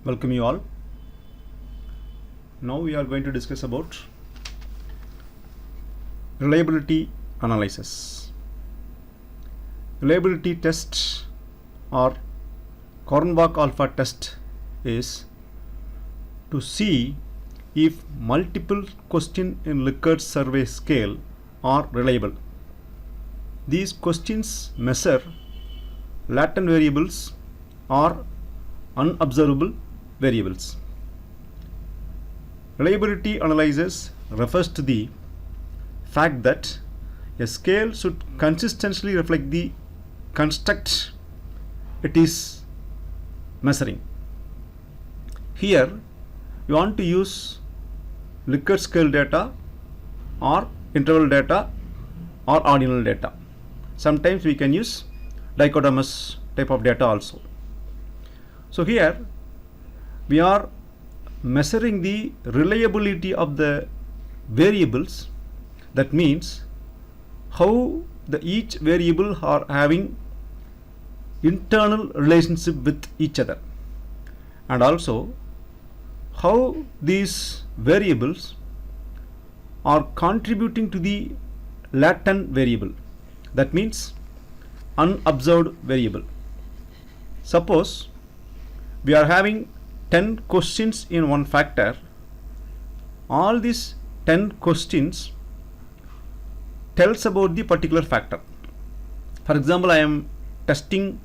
Welcome you all. Now we are going to discuss about reliability analysis. Reliability test or Kornbach alpha test is to see if multiple questions in Likert survey scale are reliable. These questions measure latent variables or unobservable variables. Reliability analysis refers to the fact that a scale should consistently reflect the construct it is measuring. Here you want to use Likert scale data or interval data or ordinal data. Sometimes we can use dichotomous type of data also. So here we are measuring the reliability of the variables. That means how each variable are having internal relationship with each other, and also how these variables are contributing to the latent variable. That means unobserved variable. Suppose we are having 10 questions in one factor. All these 10 questions tells about the particular factor. For example, I am testing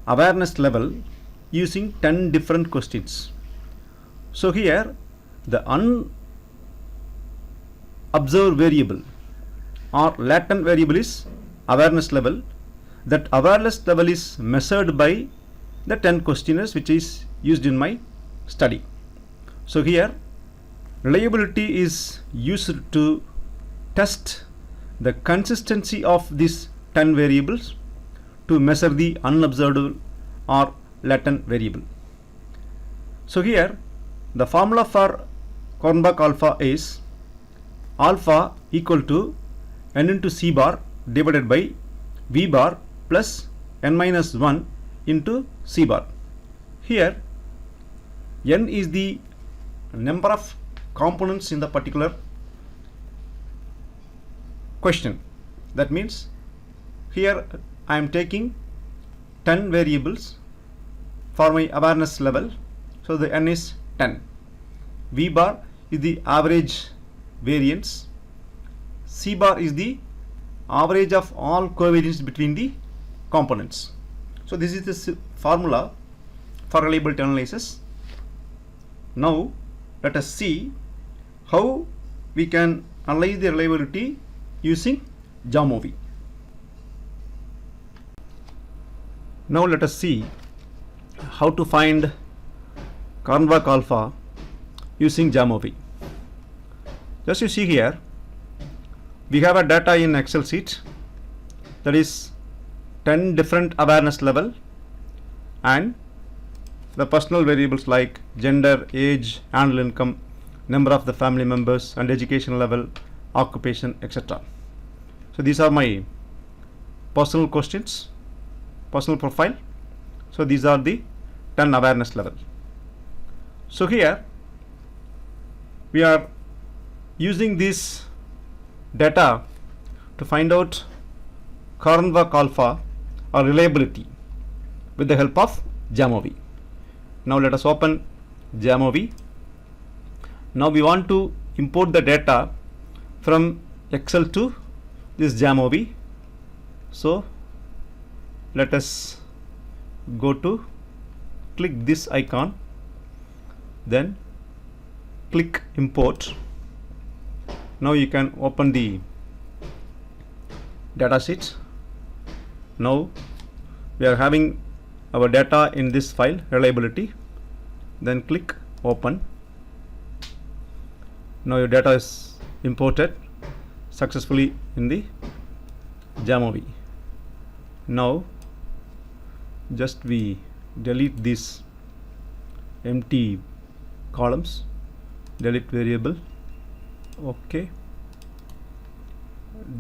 awareness level using 10 different questions. So here the unobserved variable or latent variable is awareness level. That awareness level is measured by the 10 questionnaires which is used in my study. So here reliability is used to test the consistency of these 10 variables to measure the unobserved or latent variable. So here the formula for Kornbach alpha is alpha equal to n into c bar divided by v bar plus n minus 1 into c bar. Here n is the number of components in the particular question. That means here I am taking 10 variables for my awareness level, so the n is 10. V bar is the average variance, c bar is the average of all covariance between the components. So this is the formula for reliability analysis. Now let us see how we can analyze the reliability using Jamovi. Now let us see how to find Kornbach alpha using Jamovi. Just you see here, we have a data in Excel sheet, that is 10 different awareness level and the personal variables like gender, age, annual income, number of the family members and education level, occupation, etc. So these are my personal questions, personal profile. So these are the 10 awareness level. So here we are using this data to find out Kornbach alpha or reliability with the help of Jamovi. Now let us open Jamovi. Now we want to import the data from Excel to this Jamovi. So let us go to click this icon, then click import. Now you can open the data sheet. Now we are having our data in this file reliability, then click open. Now your data is imported successfully in the Jamovi. Now just we delete these empty columns, delete variable, okay,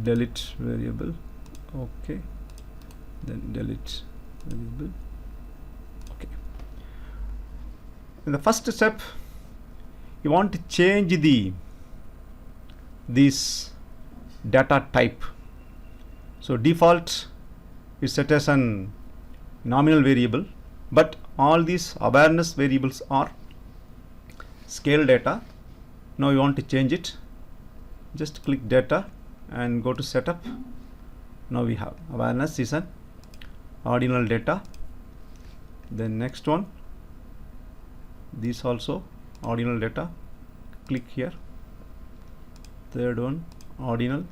delete variable, okay, then delete variable, okay. In the first step, you want to change this data type. So default is set as an nominal variable, but all these awareness variables are scale data. Now you want to change it. Just click data and go to setup. Now we have awareness is an ordinal data. Then next one, this also ordinal data. Click here. Third one, ordinal.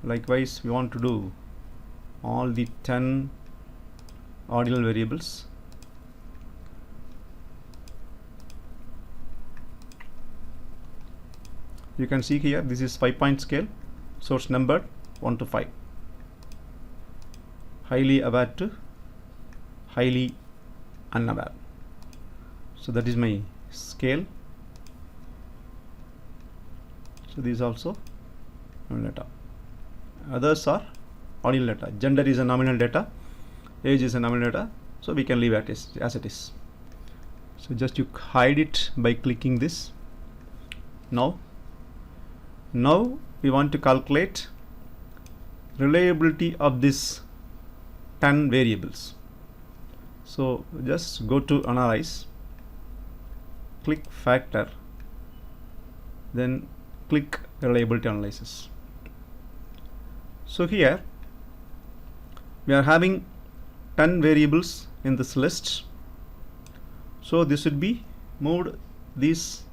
Likewise, we want to do all the 10 ordinal variables. You can see here, this is 5-point scale, source numbered 1 to 5. Highly aware to highly unaware. So that is my scale. So these also nominal data. Others are ordinal data. Gender is a nominal data. Age is a nominal data. So we can leave it as it is. So just you hide it by clicking this. Now we want to calculate reliability of this 10 variables. So just go to analyze, click factor, then click reliability analysis. So here we are having 10 variables in this list. So this should be moved this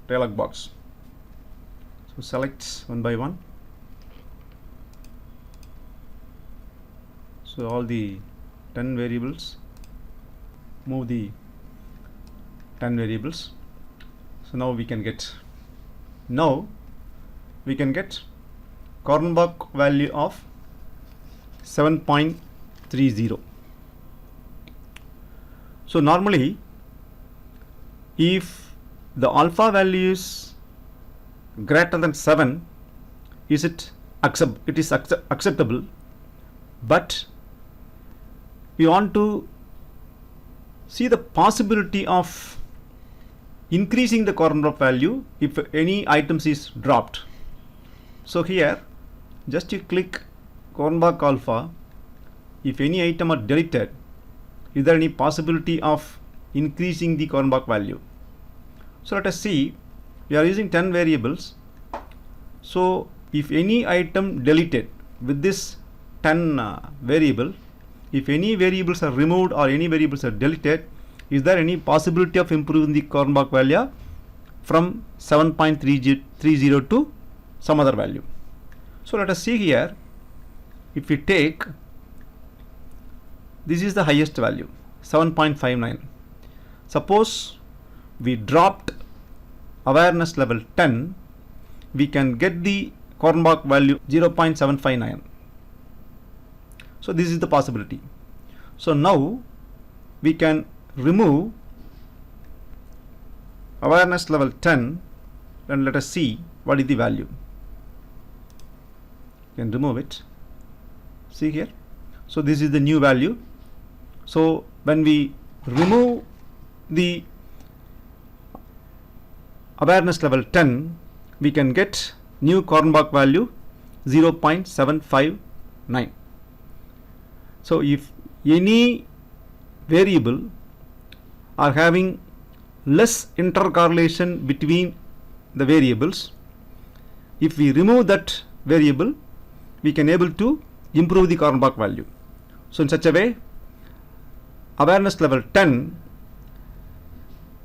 dialog box. So select one by one. So all the 10 variables, move the 10 variables. So now we can get Kornbach value of 7.30. So normally if the alpha value is greater than 7, it is acceptable, but we want to see the possibility of increasing the Kornbach value if any items is dropped. So here just you click Kornbach alpha. If any item are deleted, is there any possibility of increasing the Kornbach value? So let us see, we are using 10 variables. So if any item deleted with this 10 variable, if any variables are removed or any variables are deleted, is there any possibility of improving the Kornbach value from 7.30 to some other value? So let us see here, if we take, this is the highest value, 7.59. Suppose we dropped awareness level 10, we can get the Kornbach value 0.759. So this is the possibility. So now we can remove awareness level 10 and let us see what is the value. You can remove it. See here. So this is the new value. So when we remove the awareness level 10, we can get new Kornbach value 0.759. So if any variable are having less intercorrelation between the variables, if we remove that variable, we can able to improve the Kornbach value. So in such a way, awareness level 10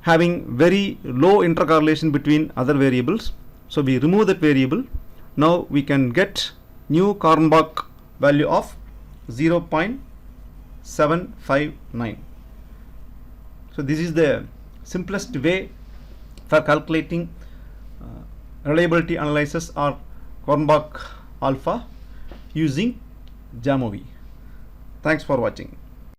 having very low intercorrelation between other variables, so we remove that variable. Now we can get new Kornbach value of 0.759. So this is the simplest way for calculating reliability analysis or Kornbach alpha using Jamovi. Thanks for watching.